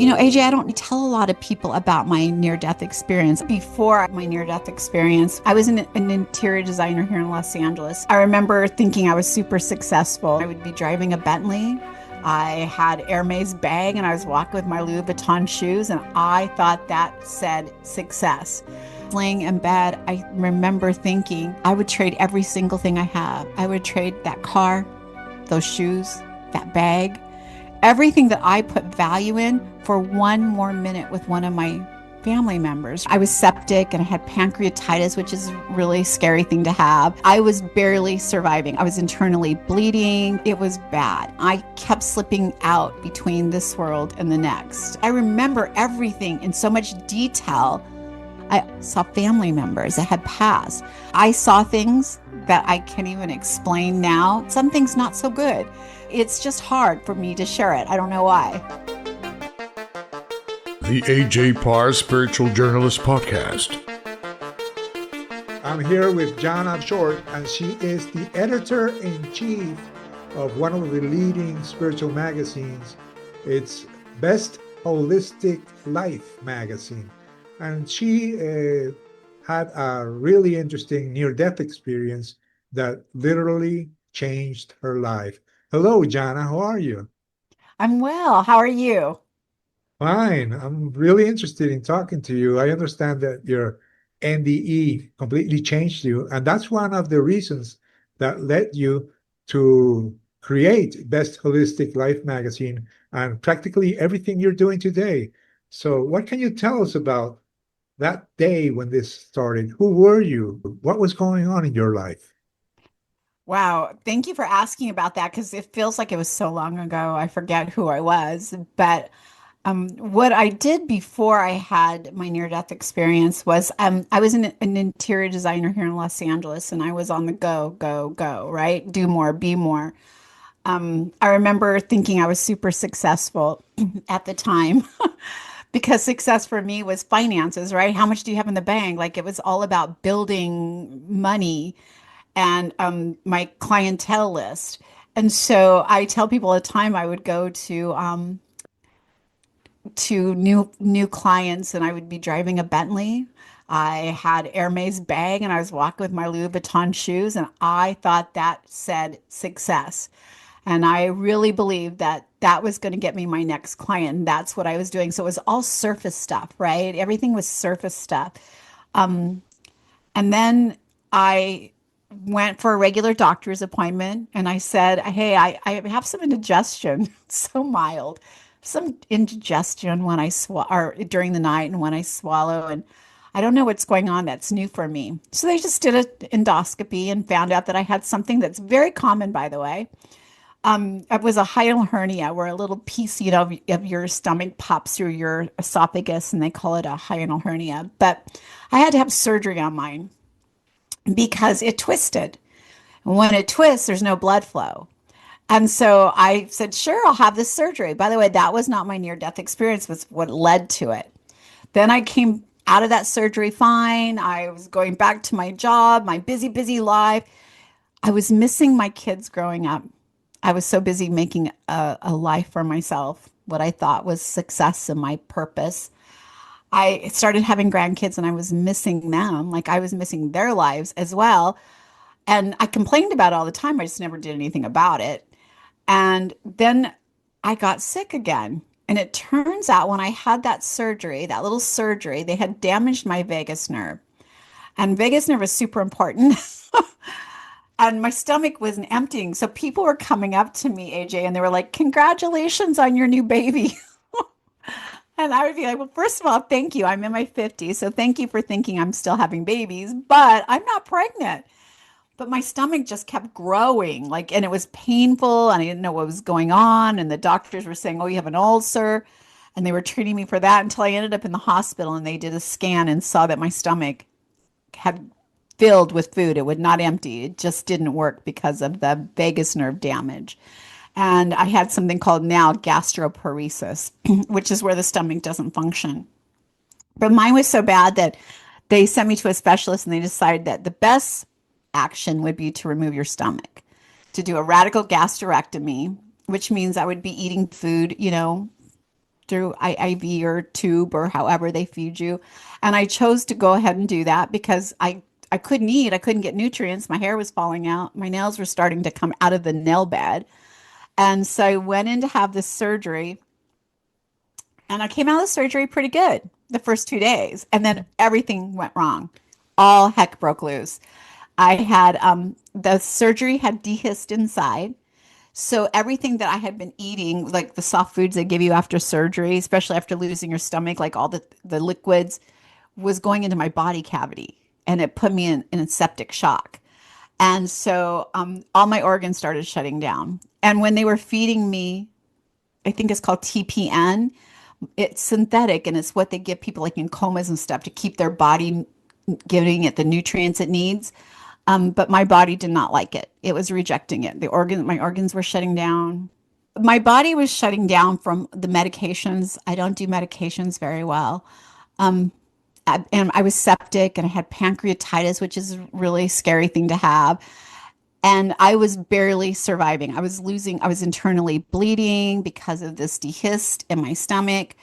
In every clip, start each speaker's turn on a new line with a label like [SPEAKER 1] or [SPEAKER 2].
[SPEAKER 1] AJ, I don't tell a lot of people about my near-death experience. Before my near-death experience, I was an interior designer here in Los Angeles. I remember thinking I was super successful. I would be driving a Bentley. I had Hermes bag and I was walking with my Louis Vuitton shoes, and I thought that said success. Laying in bed, I remember thinking I would trade every single thing I have. I would trade that car, those shoes, that bag, everything that I put value in for one more minute with one of my family members. I was septic and I had pancreatitis, which is a really scary thing to have. I was barely surviving. I was internally bleeding. It was bad. I kept slipping out between this world and the next. I remember everything in so much detail. I saw family members that had passed. I saw things that I can't even explain now. Some things not so good. It's just hard for me to share it. I don't know why.
[SPEAKER 2] The AJ Parr Spiritual Journalist Podcast.
[SPEAKER 3] I'm here with Jana Short, and she is the editor-in-chief of one of the leading spiritual magazines. It's Best Holistic Life magazine. And she had a really interesting near-death experience that literally changed her life. Hello, Jana. How are you?
[SPEAKER 1] I'm well. How are you?
[SPEAKER 3] Fine. I'm really interested in talking to you. I understand that your NDE completely changed you, and that's one of the reasons that led you to create Best Holistic Life magazine and practically everything you're doing today. So, what can you tell us about that day when this started? Who were you? What was going on in your life?
[SPEAKER 1] Wow. Thank you for asking about that because it feels like it was so long ago. I forget who I was. But what I did before I had my near-death experience was I was an interior designer here in Los Angeles, and I was on the go, go, go, right? Do more, be more. I remember thinking I was super successful at the time because success for me was finances, right? How much do you have in the bank? Like it was all about building money and my clientele list. And so I tell people all the time I would go to new clients and I would be driving a Bentley. I had Hermes bag and I was walking with my Louis Vuitton shoes, and I thought that said success. And I really believed that that was going to get me my next client. And that's what I was doing. So it was all surface stuff, right? Everything was surface stuff. Um, and then I went for a regular doctor's appointment and I said, hey, I have some indigestion, so mild, some indigestion when I or during the night and when I swallow. And I don't know what's going on. That's new for me. So they just did an endoscopy and found out that I had something that's very common, by the way. It was a hiatal hernia where a little piece, of your stomach pops through your esophagus, and they call it a hiatal hernia. But I had to have surgery on mine because it twisted. And when it twists, there's no blood flow. And so I said, sure, I'll have this surgery. By the way, that was not my near-death experience, was what led to it. Then I came out of that surgery fine. I was going back to my job, my busy, busy life. I was missing my kids growing up. I was so busy making a life for myself, what I thought was success and my purpose. I started having grandkids and I was missing them, like I was missing their lives as well. And I complained about it all the time. I just never did anything about it. And then I got sick again. And it turns out when I had that surgery, that little surgery, they had damaged my vagus nerve. And vagus nerve is super important. And my stomach wasn't emptying. So people were coming up to me, AJ, and they were like, congratulations on your new baby. And I would be like, well, first of all, thank you. I'm in my 50s. So thank you for thinking I'm still having babies, but I'm not pregnant. But my stomach just kept growing, like, and it was painful, and I didn't know what was going on. And the doctors were saying, oh, you have an ulcer. And they were treating me for that until I ended up in the hospital and they did a scan and saw that my stomach had filled with food. It would not empty. It just didn't work because of the vagus nerve damage. And I had something called now gastroparesis, which is where the stomach doesn't function. But mine was so bad that they sent me to a specialist and they decided that the best action would be to remove your stomach, to do a radical gastrectomy, which means I would be eating food, through IV or tube or however they feed you. And I chose to go ahead and do that because I couldn't eat. I couldn't get nutrients. My hair was falling out. My nails were starting to come out of the nail bed. And so I went in to have this surgery, and I came out of the surgery pretty good the first 2 days. And then everything went wrong. All heck broke loose. I had the surgery had dehisced inside. So everything that I had been eating, like the soft foods they give you after surgery, especially after losing your stomach, like all the liquids, was going into my body cavity. And it put me in a septic shock. And so all my organs started shutting down. And when they were feeding me, I think it's called TPN, it's synthetic and it's what they give people like in comas and stuff to keep their body giving it the nutrients it needs. But my body did not like it. It was rejecting it. My organs were shutting down. My body was shutting down from the medications. I don't do medications very well. And I was septic and I had pancreatitis, which is a really scary thing to have. And I was barely surviving. I was internally bleeding because of this dehyst in my stomach.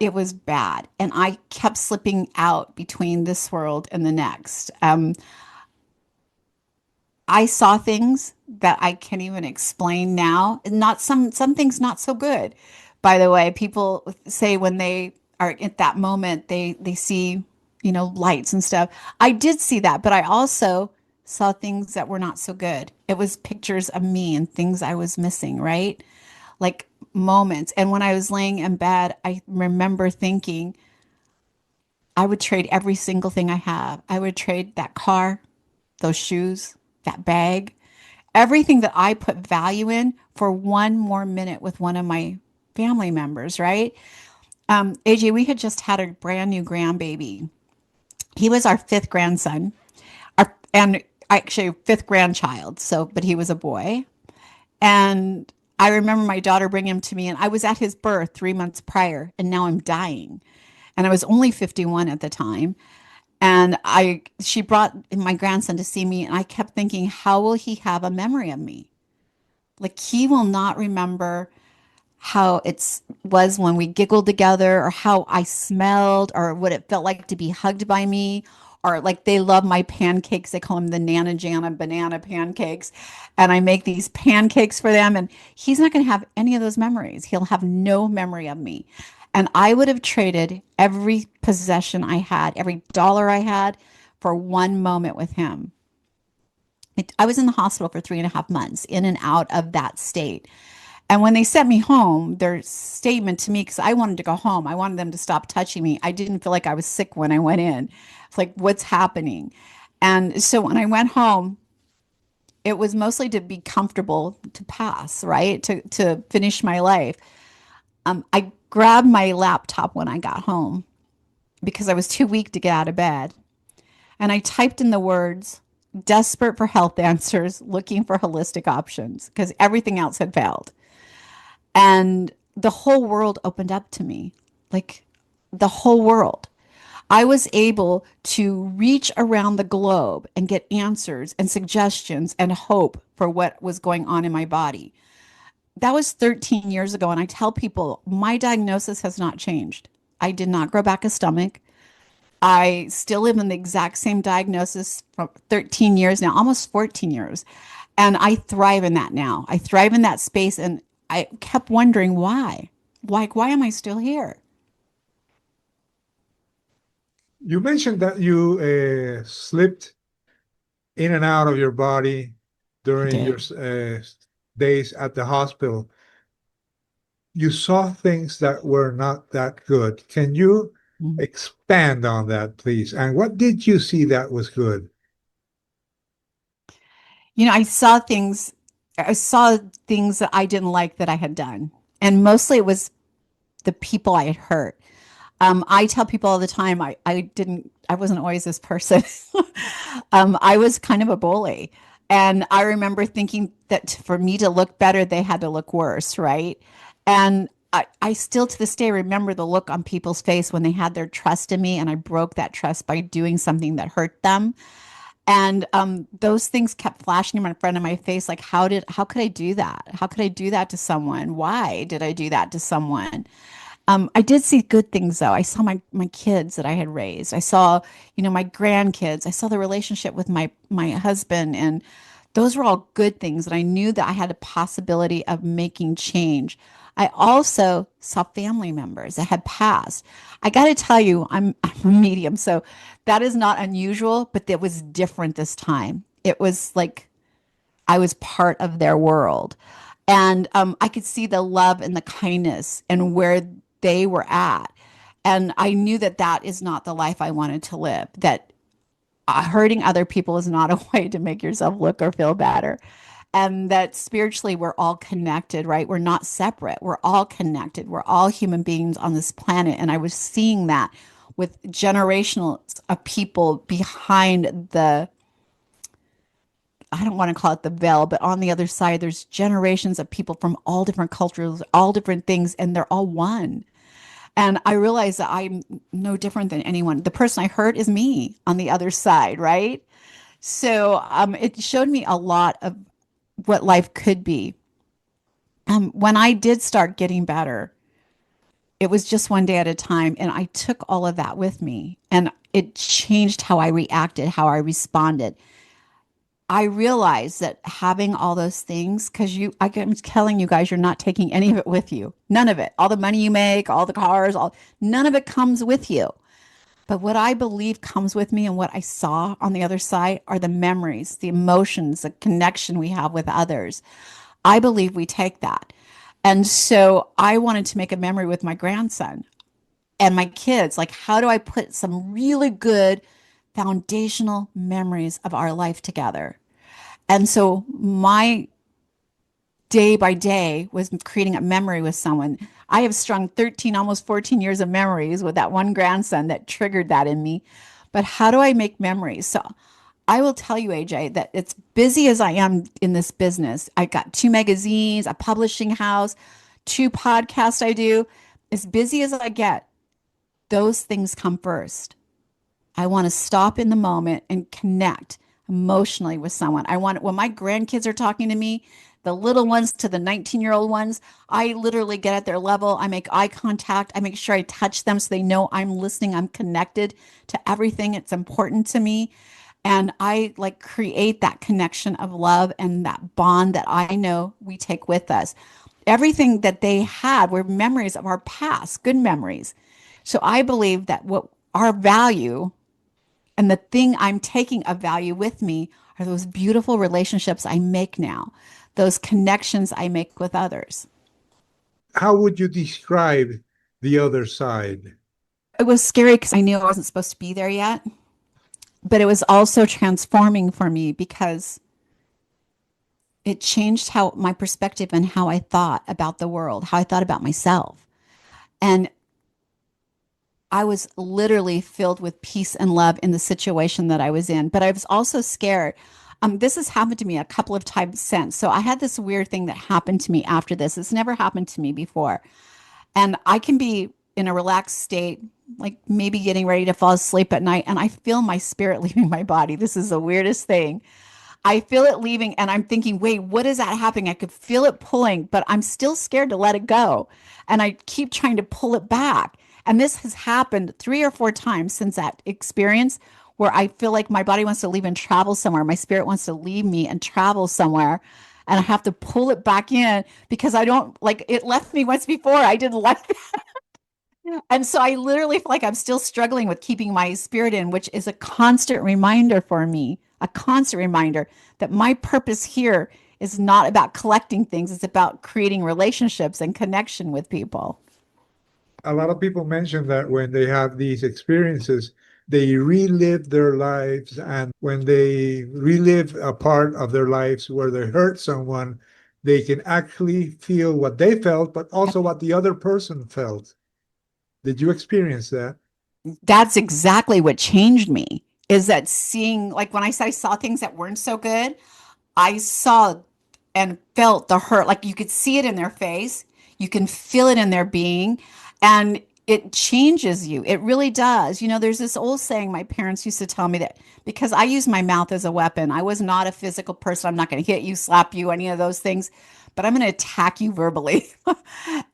[SPEAKER 1] It was bad. And I kept slipping out between this world and the next. I saw things that I can't even explain now. Not some things not so good. By the way, people say when they are at that moment, they see, lights and stuff. I did see that, but I also saw things that were not so good. It was pictures of me and things I was missing, right? Like moments. And when I was laying in bed, I remember thinking I would trade every single thing I have. I would trade that car, those shoes, that bag, everything that I put value in for one more minute with one of my family members, right? AJ, we had just had a brand new grandbaby. He was our fifth grandson, and actually fifth grandchild. So, but he was a boy. And I remember my daughter bringing him to me, and I was at his birth 3 months prior, and now I'm dying. And I was only 51 at the time. And she brought my grandson to see me, and I kept thinking, how will he have a memory of me? Like he will not remember how it was when we giggled together, or how I smelled, or what it felt like to be hugged by me, or like they love my pancakes. They call them the Nana Jana banana pancakes. And I make these pancakes for them. And he's not going to have any of those memories. He'll have no memory of me. And I would have traded every possession I had, every dollar I had for one moment with him. I was in the hospital for 3.5 months, in and out of that state. And when they sent me home, their statement to me, because I wanted to go home, I wanted them to stop touching me. I didn't feel like I was sick when I went in. It's like, what's happening? And so when I went home, it was mostly to be comfortable to pass, right? To finish my life. I grabbed my laptop when I got home because I was too weak to get out of bed. And I typed in the words, desperate for health answers, looking for holistic options, because everything else had failed. And the whole world opened up to me, like the whole world. I was able to reach around the globe and get answers and suggestions and hope for what was going on in my body. That was 13 years ago. And I tell people my diagnosis has not changed. I did not grow back a stomach. I still live in the exact same diagnosis for 13 years now, almost 14 years. And I thrive in that now. I thrive in that space. And I kept wondering why. Like, why am I still here?
[SPEAKER 3] You mentioned that you slipped in and out of your body
[SPEAKER 1] I
[SPEAKER 3] during your
[SPEAKER 1] did.
[SPEAKER 3] days at the hospital. You saw things that were not that good. Can you
[SPEAKER 1] Mhm.
[SPEAKER 3] expand on that, please? And what did you see that was good?
[SPEAKER 1] I saw things that I didn't like that I had done. And mostly it was the people I had hurt. I tell people all the time, I wasn't always this person. I was kind of a bully. And I remember thinking that for me to look better, they had to look worse, right? And I still to this day remember the look on people's face when they had their trust in me, and I broke that trust by doing something that hurt them. And those things kept flashing in front of my face, like how could I do that? How could I do that to someone? Why did I do that to someone? I did see good things though. I saw my kids that I had raised. I saw, my grandkids. I saw the relationship with my husband, and those were all good things. And I knew that I had a possibility of making change. I also saw family members that had passed. I got to tell you, I'm a medium, so that is not unusual, but it was different this time. It was like I was part of their world. And I could see the love and the kindness and where they were at. And I knew that that is not the life I wanted to live, that hurting other people is not a way to make yourself look or feel better. And that spiritually, we're all connected, right? We're not separate. We're all connected. We're all human beings on this planet. And I was seeing that with generational of people behind the, I don't want to call it the veil, but on the other side, there's generations of people from all different cultures, all different things, and they're all one. And I realize that I'm no different than anyone. The person I hurt is me on the other side, right? So it showed me a lot of what life could be. When I did start getting better, it was just one day at a time. And I took all of that with me. And it changed how I reacted, how I responded. I realized that having all those things, because I'm telling you guys, you're not taking any of it with you. None of it. All the money you make, all the cars, none of it comes with you. But what I believe comes with me and what I saw on the other side are the memories, the emotions, the connection we have with others. I believe we take that. And so I wanted to make a memory with my grandson and my kids. Like, how do I put some really good foundational memories of our life together? And so my day by day was creating a memory with someone. I have strung 13, almost 14 years of memories with that one grandson that triggered that in me. But how do I make memories? So I will tell you, AJ, that as busy as I am in this business, I got two magazines, a publishing house, two podcasts I do. As busy as I get, those things come first. I want to stop in the moment and connect emotionally with someone. I want, when my grandkids are talking to me, the little ones to the 19-year-old ones, I literally get at their level. I make eye contact. I make sure I touch them so they know I'm listening. I'm connected to everything. It's important to me. And I like create that connection of love and that bond that I know we take with us. Everything that they had were memories of our past, good memories. So I believe that what our value and the thing I'm taking of value with me are those beautiful relationships I make now, those connections I make with others.
[SPEAKER 3] How would you describe the other side?
[SPEAKER 1] It was scary because I knew I wasn't supposed to be there yet, but it was also transforming for me because it changed how my perspective and how I thought about the world, how I thought about myself. And I was literally filled with peace and love in the situation that I was in, but I was also scared. This has happened to me a couple of times since. So I had this weird thing that happened to me after this. It's never happened to me before. And I can be in a relaxed state, like maybe getting ready to fall asleep at night, and I feel my spirit leaving my body. This is the weirdest thing. I feel it leaving, and I'm thinking, wait, what is that happening? I could feel it pulling, but I'm still scared to let it go. And I keep trying to pull it back. And this has happened 3 or 4 times since that experience where I feel like my body wants to leave and travel somewhere. My spirit wants to leave me and travel somewhere. And I have to pull it back in because I don't like it left me once before. I didn't like it. And so I literally feel like I'm still struggling with keeping my spirit in, which is a constant reminder for me, a constant reminder that my purpose here is not about collecting things. It's about creating relationships and connection with people.
[SPEAKER 3] A lot of people mention that when they have these experiences, they relive their lives. And when they relive a part of their lives where they hurt someone, they can actually feel what they felt, but also what the other person felt. Did you experience that?
[SPEAKER 1] That's exactly what changed me is that seeing, like when I said I saw things that weren't so good, I saw and felt the hurt. Like you could see it in their face, you can feel it in their being, and it changes you. It really does. There's this old saying my parents used to tell me that because I use my mouth as a weapon, I was not a physical person. I'm not going to hit you, slap you, any of those things, but I'm going to attack you verbally.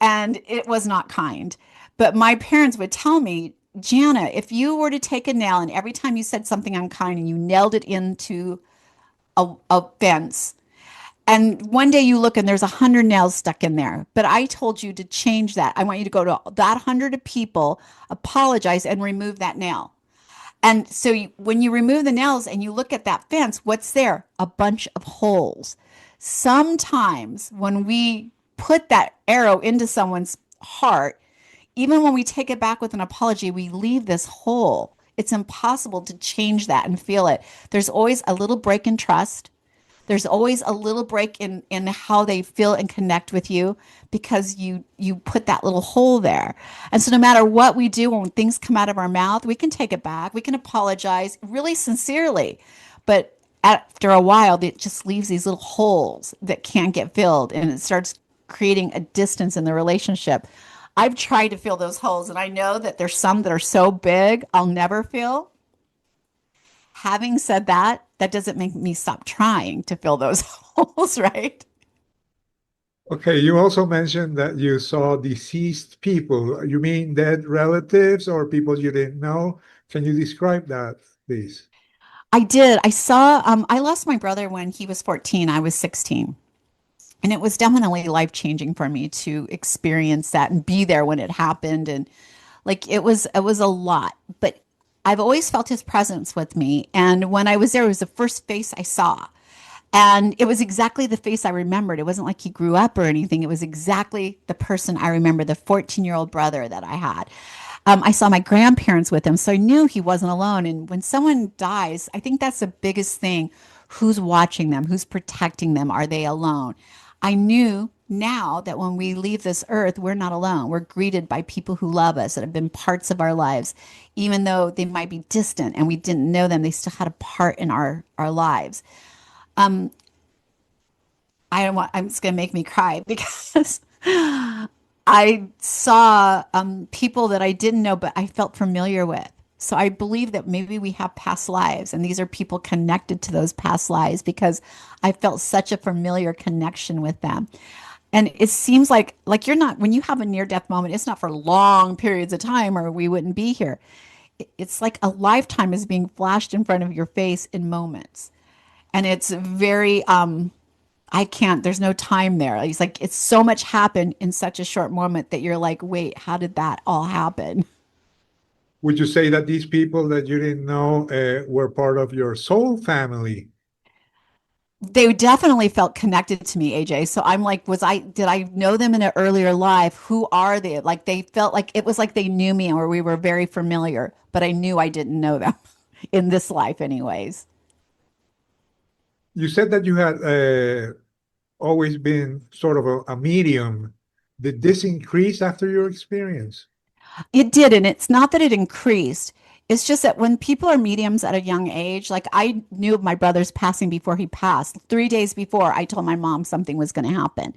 [SPEAKER 1] And it was not kind. But my parents would tell me, Jana, if you were to take a nail and every time you said something unkind and you nailed it into a fence, and one day you look and there's 100 nails stuck in there, but I told you to change that. I want you to go to that 100 people, apologize, and remove that nail. And so when you remove the nails and you look at that fence, what's there? A bunch of holes. Sometimes when we put that arrow into someone's heart, even when we take it back with an apology, we leave this hole. It's impossible to change that and feel it. There's always a little break in trust. There's always a little break in how they feel and connect with you because you put that little hole there. And so no matter what we do when things come out of our mouth, we can take it back. We can apologize really sincerely. But after a while, it just leaves these little holes that can't get filled and it starts creating a distance in the relationship. I've tried to fill those holes and I know that there's some that are so big I'll never fill. Having said that, that doesn't make me stop trying to fill those holes, right?
[SPEAKER 3] Okay, you also mentioned that you saw deceased people. You mean dead relatives or people you didn't know? Can you describe that, please?
[SPEAKER 1] I did. I lost my brother when he was 14. I was 16. And it was definitely life changing for me to experience that and be there when it happened. And like it was a lot, but I've always felt his presence with me. And when I was there, it was the first face I saw. And it was exactly the face I remembered. It wasn't like he grew up or anything. It was exactly the person I remember, the 14-year-old brother that I had. I saw my grandparents with him, so I knew he wasn't alone. And when someone dies, I think that's the biggest thing. Who's watching them? Who's protecting them? Are they alone? I knew now that when we leave this earth, we're not alone. We're greeted by people who love us that have been parts of our lives. Even though they might be distant and we didn't know them, they still had a part in our lives. Um, I don't want, I'm just going to make me cry because I saw people that I didn't know, but I felt familiar with. So I believe that maybe we have past lives, and these are people connected to those past lives because I felt such a familiar connection with them. And it seems like you're not when you have a near death moment, it's not for long periods of time or we wouldn't be here. It's like a lifetime is being flashed in front of your face in moments. And it's very I can't, there's no time there. It's like it's so much happened in such a short moment that you're like, wait, how did that all happen?
[SPEAKER 3] Would you say that these people that you didn't know were part of your soul family?
[SPEAKER 1] They definitely felt connected to me, AJ. So I'm like, did I know them in an earlier life? Who are they? Like they felt like it was like they knew me or we were very familiar, but I knew I didn't know them in this life, anyways.
[SPEAKER 3] You said that you had always been sort of a medium. Did this increase after your experience?
[SPEAKER 1] It did, and it's not that it increased. It's just that when people are mediums at a young age, like I knew of my brother's passing before he passed. 3 days before, I told my mom something was going to happen.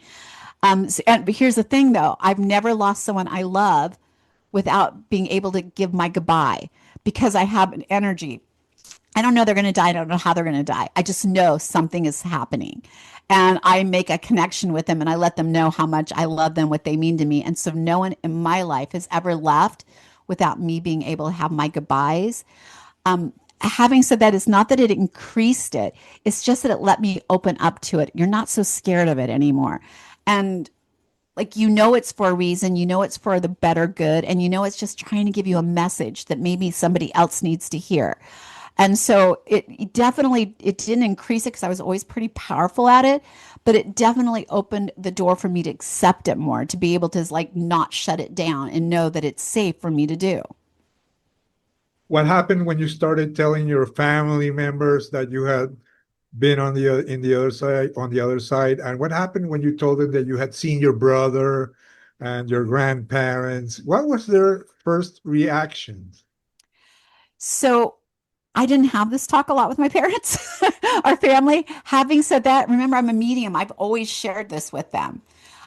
[SPEAKER 1] But here's the thing, though: I've never lost someone I love without being able to give my goodbye because I have an energy. I don't know they're going to die. I don't know how they're going to die. I just know something is happening. And I make a connection with them and I let them know how much I love them, what they mean to me. And so no one in my life has ever left without me being able to have my goodbyes. Having said that, it's not that it increased it, it's just that it let me open up to it. You're not so scared of it anymore. And like it's for a reason, it's for the better good, and it's just trying to give you a message that maybe somebody else needs to hear. And so it definitely it didn't increase it because I was always pretty powerful at it, but it definitely opened the door for me to accept it more, to be able to like not shut it down and know that it's safe for me to do.
[SPEAKER 3] What happened when you started telling your family members that you had been on the other side, and what happened when you told them that you had seen your brother and your grandparents? What was their first reaction?
[SPEAKER 1] So I didn't have this talk a lot with my parents, our family. Having said that, remember, I'm a medium. I've always shared this with them.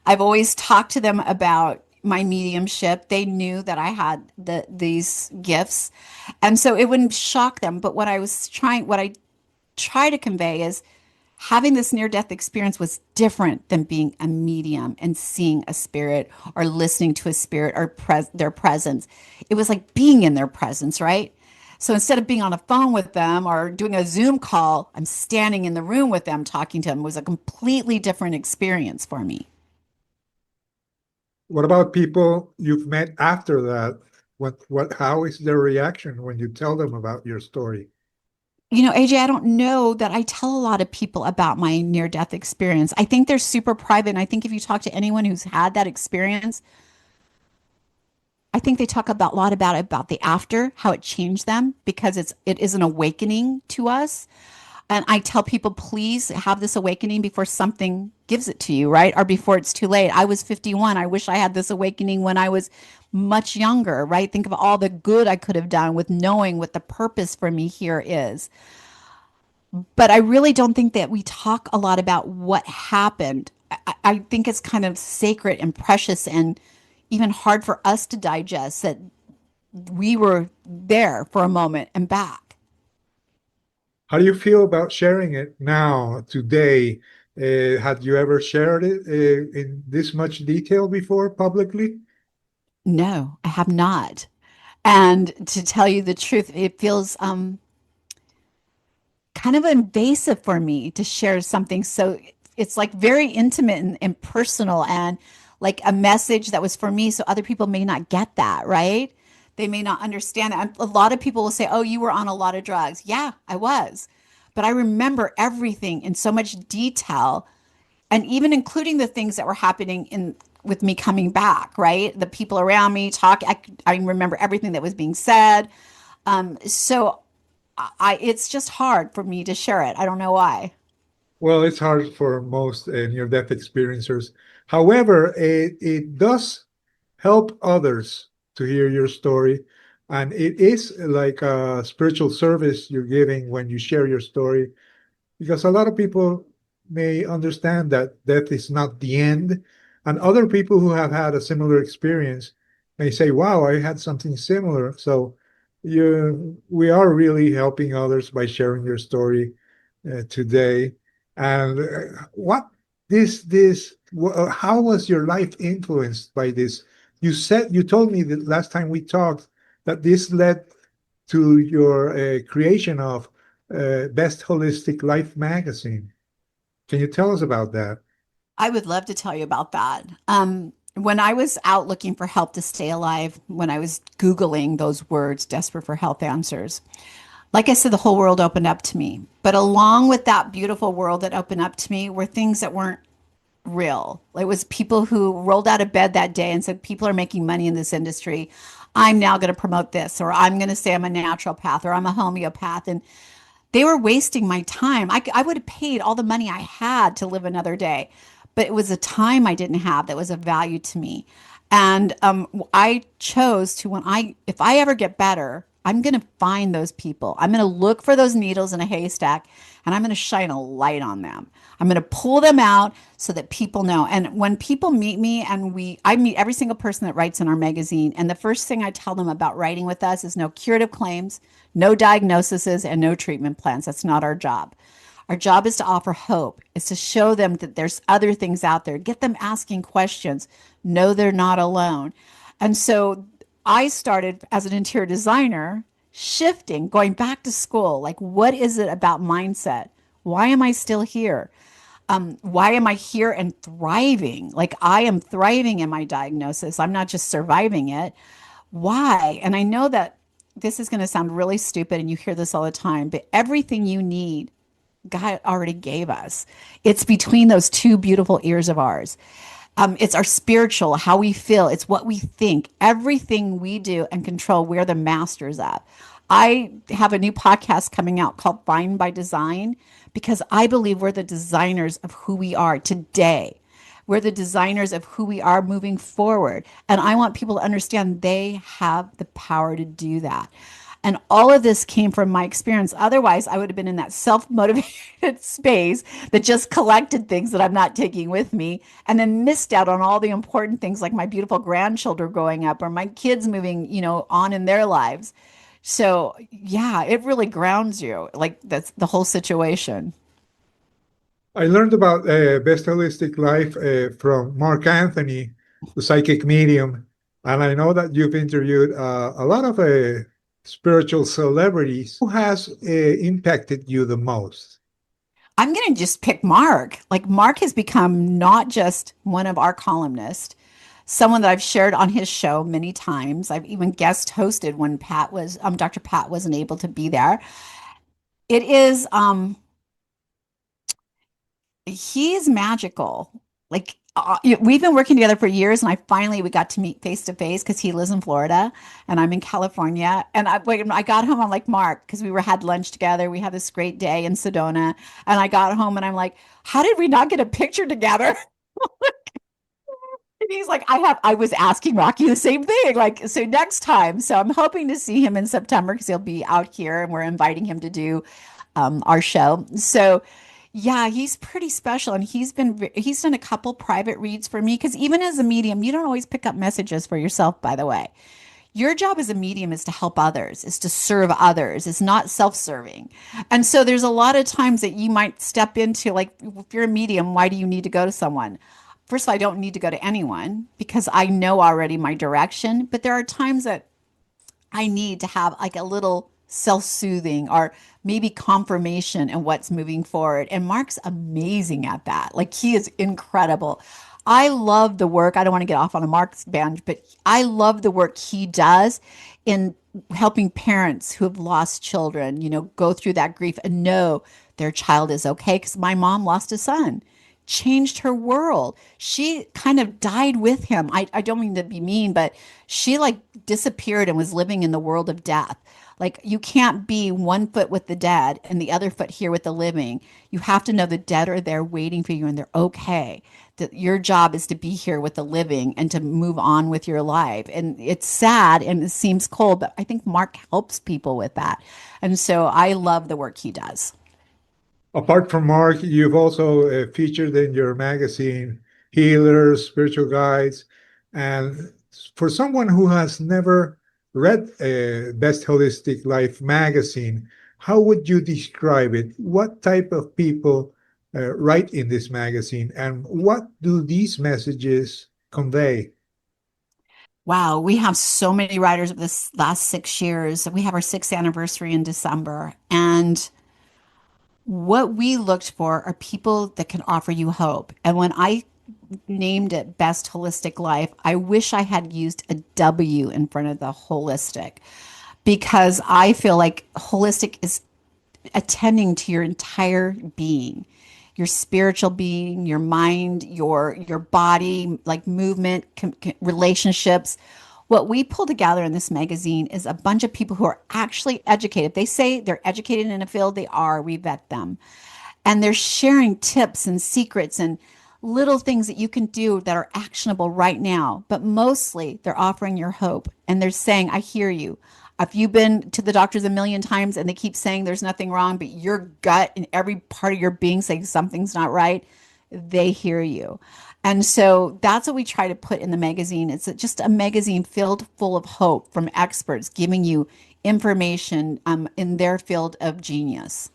[SPEAKER 1] I've always talked to them about my mediumship. They knew that I had these gifts. And so it wouldn't shock them. But what I try to convey is Having this near death experience was different than being a medium and seeing a spirit or listening to a spirit or their presence. It was like being in their presence, right? So instead of being on a phone with them or doing a Zoom call, I'm standing in the room with them talking to them. It was a completely different experience for me.
[SPEAKER 3] What about people you've met after that? How is their reaction when you tell them about your story?
[SPEAKER 1] AJ, I don't know that I tell a lot of people about my near death experience. I think they're super private. And I think if you talk to anyone who's had that experience, I think they talk about a lot about the after, how it changed them because it is an awakening to us. And I tell people, please have this awakening before something gives it to you, right? Or before it's too late. I was 51. I wish I had this awakening when I was much younger, right? Think of all the good I could have done with knowing what the purpose for me here is. But I really don't think that we talk a lot about what happened. I think it's kind of sacred and precious and even hard for us to digest that we were there for a moment and back.
[SPEAKER 3] How do you feel about sharing it now, today? Had you ever shared it in this much detail before publicly?
[SPEAKER 1] No, I have not. And to tell you the truth, it feels kind of invasive for me to share something so it's like very intimate and personal and like a message that was for me so other people may not get that, right? They may not understand it. A lot of people will say, "Oh, you were on a lot of drugs." Yeah, I was. But I remember everything in so much detail and even including the things that were happening in with me coming back, right? The people around me talk. I remember everything that was being said. So it's just hard for me to share it. I don't know why.
[SPEAKER 3] Well, it's hard for most near-death experiencers. However, it does help others to hear your story. And it is like a spiritual service you're giving when you share your story, because a lot of people may understand that death is not the end. And other people who have had a similar experience may say, wow, I had something similar. So we are really helping others by sharing your story today. And how was your life influenced by this? You told me that last time we talked that this led to your creation of Best Holistic Life magazine. Can you tell us about that?
[SPEAKER 1] I would love to tell you about that. When I was out looking for help to stay alive, when I was Googling those words, desperate for health answers, like I said, the whole world opened up to me. But along with that beautiful world that opened up to me were things that weren't real. It was people who rolled out of bed that day and said, people are making money in this industry. I'm now going to promote this, or I'm going to say I'm a naturopath, or I'm a homeopath. And they were wasting my time. I would have paid all the money I had to live another day, but it was a time I didn't have that was of value to me. And I chose to, if I ever get better, I'm going to find those people. I'm going to look for those needles in a haystack and I'm going to shine a light on them. I'm going to pull them out so that people know. And when people meet me and I meet every single person that writes in our magazine. And the first thing I tell them about writing with us is no curative claims, no diagnoses, and no treatment plans. That's not our job. Our job is to offer hope, is to show them that there's other things out there, get them asking questions, know they're not alone. And so I started as an interior designer, shifting, going back to school. Like, what is it about mindset? Why am I still here? Why am I here and thriving? Like, I am thriving in my diagnosis. I'm not just surviving it. Why? And I know that this is going to sound really stupid and you hear this all the time, but everything you need God already gave us. It's between those two beautiful ears of ours. It's our spiritual, how we feel. It's what we think. Everything we do and control, we're the masters of. I have a new podcast coming out called Fine by Design because I believe we're the designers of who we are today. We're the designers of who we are moving forward. And I want people to understand they have the power to do that. And all of this came from my experience. Otherwise, I would have been in that self motivated space that just collected things that I'm not taking with me and then missed out on all the important things like my beautiful grandchildren growing up or my kids moving, on in their lives. So, yeah, it really grounds you, like that's the whole situation.
[SPEAKER 3] I learned about Best Holistic Life from Mark Anthony, the psychic medium, and I know that you've interviewed a lot of spiritual celebrities. Who has impacted you the most?
[SPEAKER 1] I'm going to just pick Mark. Like, Mark has become not just one of our columnists, someone that I've shared on his show many times. I've even guest hosted when Dr. Pat wasn't able to be there. It is, he's magical. Like, we've been working together for years, and we got to meet face to face because he lives in Florida and I'm in California. And when I got home, I'm like, Mark, because had lunch together. We had this great day in Sedona, and I got home and I'm like, how did we not get a picture together? And he's like, I was asking Rocky the same thing. Like, so next time. So I'm hoping to see him in September because he'll be out here and we're inviting him to do our show. So yeah, he's pretty special. And he's done a couple private reads for me because even as a medium, you don't always pick up messages for yourself, by the way. Your job as a medium is to help others, is to serve others. It's not self-serving. And so there's a lot of times that you might step into, like, if you're a medium, why do you need to go to someone? First of all, I don't need to go to anyone because I know already my direction. But there are times that I need to have like a little self-soothing or maybe confirmation in what's moving forward. And Mark's amazing at that. Like, he is incredible. I love the work. I don't want to get off on a Mark's band, but I love the work he does in helping parents who have lost children, go through that grief and know their child is okay. Because my mom lost a son, changed her world. She kind of died with him. I don't mean to be mean, but she like disappeared and was living in the world of death. Like, you can't be one foot with the dead and the other foot here with the living. You have to know the dead are there waiting for you and they're okay. That your job is to be here with the living and to move on with your life. And it's sad and it seems cold, but I think Mark helps people with that. And so I love the work he does.
[SPEAKER 3] Apart from Mark, you've also featured in your magazine healers, spiritual guides, and for someone who has never read Best Holistic Life magazine, how would you describe it? What type of people write in this magazine, and what do these messages convey?
[SPEAKER 1] Wow, we have so many writers of this last 6 years. We have our sixth anniversary in December. And what we looked for are people that can offer you hope. And when I named it Best Holistic Life, I wish I had used a W in front of the holistic because I feel like holistic is attending to your entire being, your spiritual being, your mind, your body, like movement, relationships. What we pull together in this magazine is a bunch of people who are actually educated. They say they're educated in a field, they are. We vet them. And they're sharing tips and secrets and little things that you can do that are actionable right now. But mostly they're offering your hope and they're saying, I hear you. If you've been to the doctors a million times and they keep saying there's nothing wrong, but your gut and every part of your being saying something's not right, they hear you. And so that's what we try to put in the magazine. It's just a magazine filled full of hope from experts giving you information in their field of genius.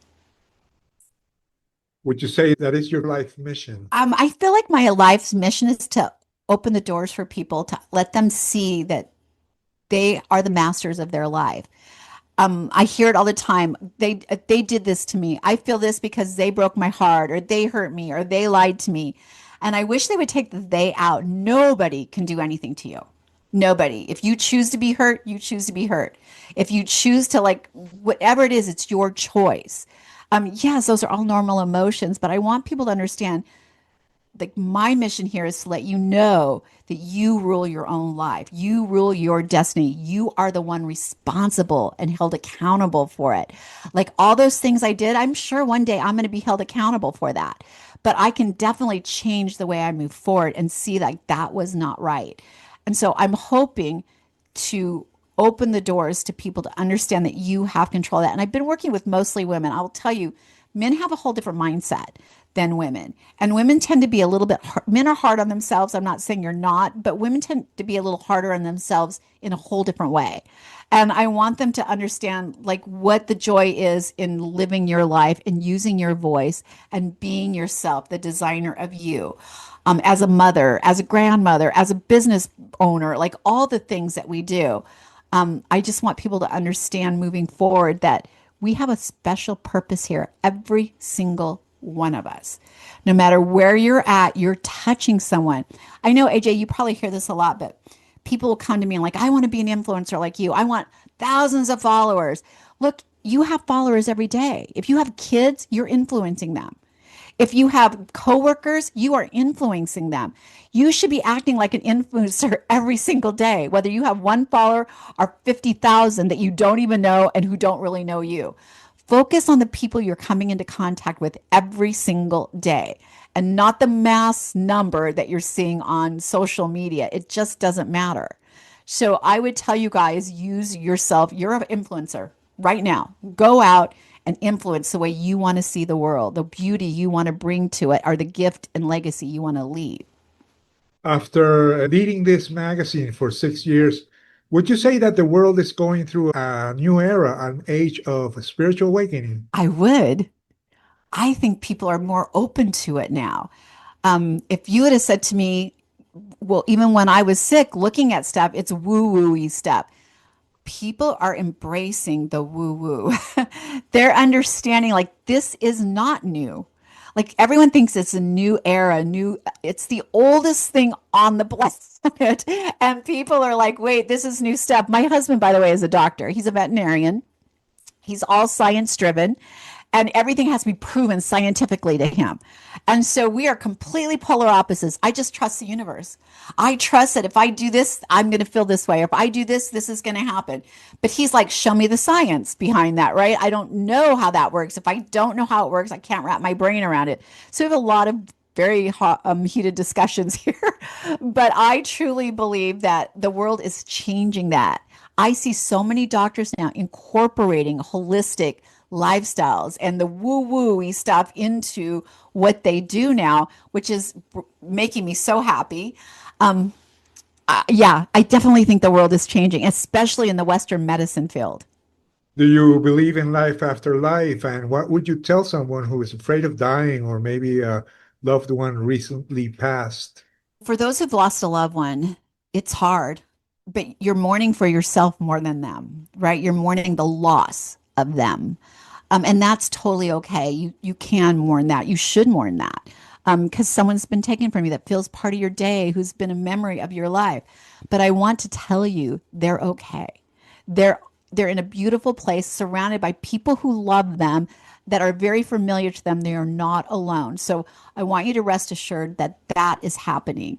[SPEAKER 3] Would you say that is your life mission?
[SPEAKER 1] I feel like my life's mission is to open the doors for people to let them see that they are the masters of their life. I hear it all the time. They did this to me. I feel this because they broke my heart, or they hurt me, or they lied to me. And I wish they would take the they out. Nobody can do anything to you. Nobody. If you choose to be hurt, you choose to be hurt. If you choose to, like, whatever it is, it's your choice. Yes, those are all normal emotions, but I want people to understand, like, my mission here is to let you know that you rule your own life. You rule your destiny. You are the one responsible and held accountable for it. Like, all those things I did, I'm sure one day I'm going to be held accountable for that. But I can definitely change the way I move forward and see like that was not right. And so I'm hoping to open the doors to people to understand that you have control of that. And I've been working with mostly women. I'll tell you, men have a whole different mindset. than women. And women tend to be a little bit men are hard on themselves. I'm not saying you're not, but women tend to be a little harder on themselves in a whole different way. And I want them to understand like what the joy is in living your life and using your voice and being yourself, the designer of you. As a mother, as a grandmother, as a business owner, like all the things that we do. I just want people to understand moving forward that we have a special purpose here, every single one of us. No matter where you're at, you're touching someone. I know, AJ, you probably hear this a lot, but people will come to me and like, I want to be an influencer like you. I want thousands of followers. Look, you have followers every day. If you have kids, you're influencing them. If you have coworkers, you are influencing them. You should be acting like an influencer every single day, whether you have one follower or 50,000 that you don't even know and who don't really know you. Focus on the people you're coming into contact with every single day and not the mass number that you're seeing on social media. It just doesn't matter. So I would tell you guys, use yourself. You're an influencer right now. Go out and influence the way you want to see the world, the beauty you want to bring to it, or the gift and legacy you want to leave.
[SPEAKER 3] After leading this magazine for 6 years, would you say that the world is going through a new era, an age of spiritual awakening?
[SPEAKER 1] I would. I think people are more open to it now. If you had said to me, well, even when I was sick, looking at stuff, it's woo woo stuff. People are embracing the woo woo. They're understanding like this is not new. Like everyone thinks it's a new era, it's the oldest thing on the planet. And people are like, wait, this is new stuff. My husband, by the way, is a doctor. He's a veterinarian. He's all science driven and everything has to be proven scientifically to him. And so we are completely polar opposites. I just trust the universe. I trust that if I do this, I'm going to feel this way. Or if I do this, this is going to happen. But he's like, show me the science behind that, right? I don't know how that works. If I don't know how it works, I can't wrap my brain around it. So we have a lot of very hot, heated discussions here. But I truly believe that the world is changing that. I see so many doctors now incorporating holistic lifestyles and the woo woo stuff into what they do now, which is making me so happy. Um, yeah, I definitely think the world is changing, especially in the Western medicine field.
[SPEAKER 3] Do you believe in life after life? And what would you tell someone who is afraid of dying or maybe a loved one recently passed?
[SPEAKER 1] For those who've lost a loved one, it's hard, but you're mourning for yourself more than them, right? You're mourning the loss of them. And that's totally okay. You can mourn that. You should mourn that because someone's been taken from you that feels part of your day, who's been a memory of your life. But I want to tell you, they're okay. They're they're in a beautiful place, surrounded by people who love them, that are very familiar to them. They are not alone. So I want you to rest assured that that is happening.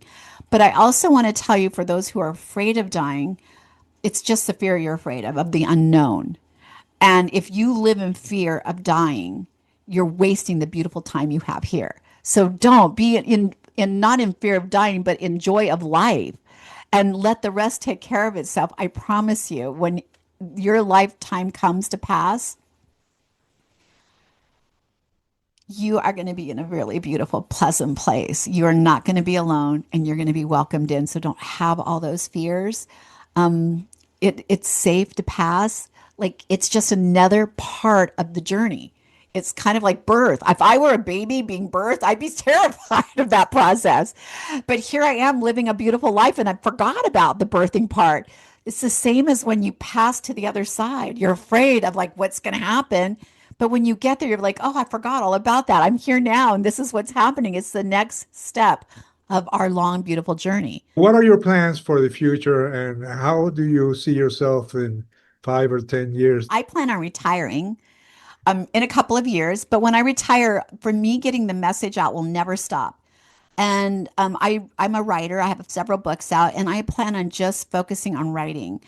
[SPEAKER 1] But I also want to tell you, for those who are afraid of dying, it's just the fear you're afraid of the unknown. And if you live in fear of dying, you're wasting the beautiful time you have here. So don't be in not in fear of dying, but in joy of life, and let the rest take care of itself. I promise you, when your lifetime comes to pass, you are going to be in a really beautiful, pleasant place. You're not going to be alone and you're going to be welcomed in. So don't have all those fears. It's safe to pass. Like, it's just another part of the journey. It's kind of like birth. If I were a baby being birthed, I'd be terrified of that process. But here I am living a beautiful life and I forgot about the birthing part. It's the same as when you pass to the other side. You're afraid of like what's going to happen. But when you get there, you're like, oh, I forgot all about that. I'm here now and this is what's happening. It's the next step of our long, beautiful journey.
[SPEAKER 3] What are your plans for the future and how do you see yourself in 5 or 10 years?
[SPEAKER 1] I plan on retiring in a couple of years. But when I retire, for me, getting the message out will never stop. And I'm a writer. I have several books out, and I plan on just focusing on writing,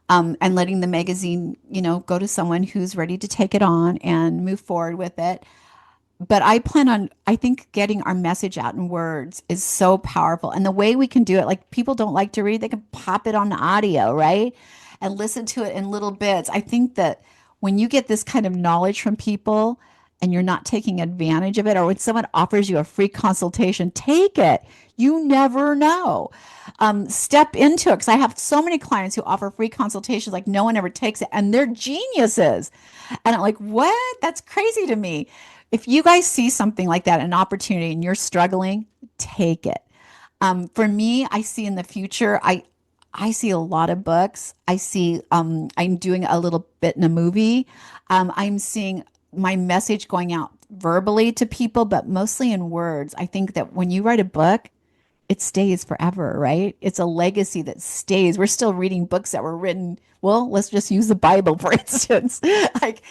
[SPEAKER 1] and letting the magazine, go to someone who's ready to take it on and move forward with it. But I think getting our message out in words is so powerful. And the way we can do it, like people don't like to read, they can pop it on the audio, right? And listen to it in little bits. I think that when you get this kind of knowledge from people and you're not taking advantage of it, or when someone offers you a free consultation, take it. You never know. Step into it, because I have so many clients who offer free consultations like no one ever takes it, and they're geniuses. And I'm like, what? That's crazy to me. If you guys see something like that, an opportunity, and you're struggling, take it. For me, I see in the future, I see a lot of books. I see I'm doing a little bit in a movie. I'm seeing my message going out verbally to people, but mostly in words. I think that when you write a book, it stays forever, right? It's a legacy that stays. We're still reading books that were written. Well, let's just use the Bible, for instance. Like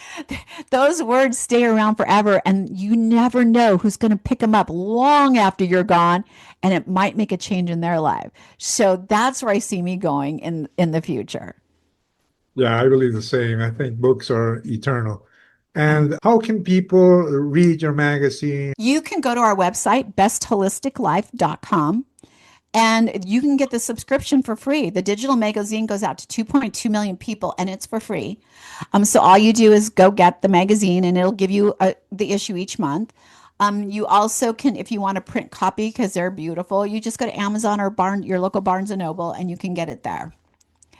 [SPEAKER 1] those words stay around forever, and you never know who's going to pick them up long after you're gone, and it might make a change in their life. So that's where I see me going in the future.
[SPEAKER 3] Yeah, I believe the same. I think books are eternal. And how can people read your magazine?
[SPEAKER 1] You can go to our website, bestholisticlife.com. And you can get the subscription for free. The digital magazine goes out to 2.2 million people, and it's for free. So all you do is go get the magazine, and it'll give you the issue each month. You also can, if you want a print copy, because they're beautiful, you just go to Amazon or your local Barnes and Noble, and you can get it there.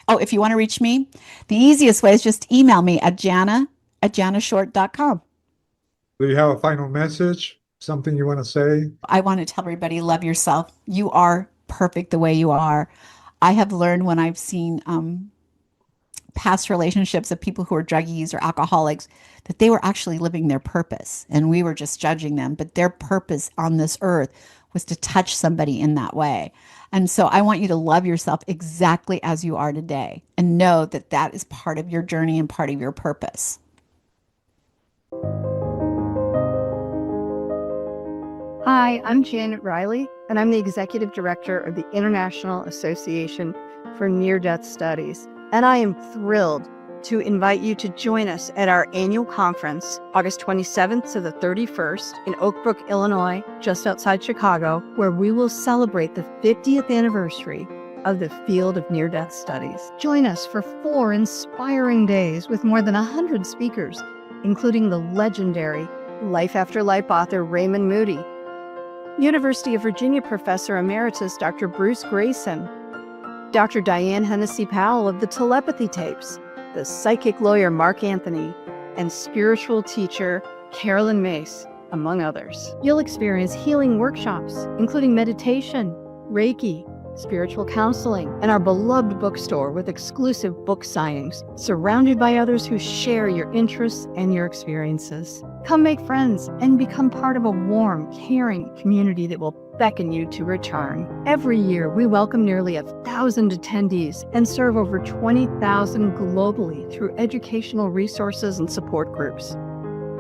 [SPEAKER 1] Oh, if you want to reach me, the easiest way is just email me at jana@janashort.com.
[SPEAKER 3] Do you have a final message? Something you want to say?
[SPEAKER 1] I want to tell everybody, love yourself. You are perfect the way you are. I have learned when I've seen past relationships of people who are druggies or alcoholics that they were actually living their purpose, and we were just judging them. But their purpose on this earth was to touch somebody in that way. And so I want you to love yourself exactly as you are today, and know that that is part of your journey and part of your purpose.
[SPEAKER 4] Hi, I'm Janet Riley, and I'm the Executive Director of the International Association for Near-Death Studies. And I am thrilled to invite you to join us at our annual conference, August 27th to the 31st in Oak Brook, Illinois, just outside Chicago, where we will celebrate the 50th anniversary of the field of near-death studies. Join us for 4 inspiring days with more than 100 speakers, including the legendary Life After Life author Raymond Moody, University of Virginia Professor Emeritus Dr. Bruce Grayson, Dr. Diane Hennessy Powell of the Telepathy Tapes, the psychic lawyer Mark Anthony, and spiritual teacher Carolyn Mace, among others. You'll experience healing workshops, including meditation, Reiki, spiritual counseling, and our beloved bookstore with exclusive book signings, surrounded by others who share your interests and your experiences. Come make friends and become part of a warm, caring community that will beckon you to return. Every year, we welcome nearly 1,000 attendees and serve over 20,000 globally through educational resources and support groups.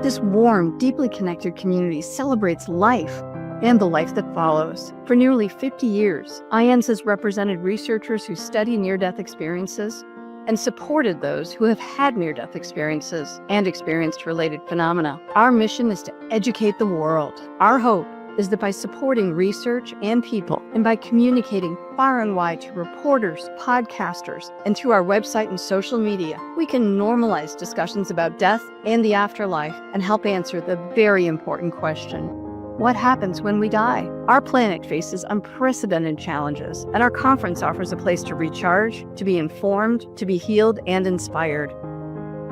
[SPEAKER 4] This warm, deeply connected community celebrates life and the life that follows. For nearly 50 years, IANS has represented researchers who study near-death experiences and supported those who have had near-death experiences and experienced related phenomena. Our mission is to educate the world. Our hope is that by supporting research and people, and by communicating far and wide to reporters, podcasters, and through our website and social media, we can normalize discussions about death and the afterlife and help answer the very important question: what happens when we die? Our planet faces unprecedented challenges, and our conference offers a place to recharge, to be informed, to be healed and inspired.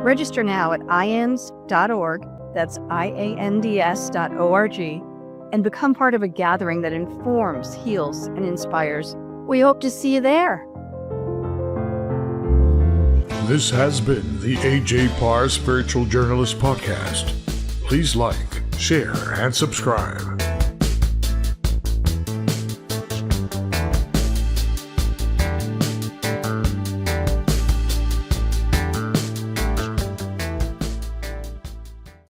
[SPEAKER 4] Register now at iands.org, that's IANDS.org, and become part of a gathering that informs, heals, and inspires. We hope to see you there.
[SPEAKER 2] This has been the AJ Parr Spiritual Journalist Podcast. Please like, share, and subscribe.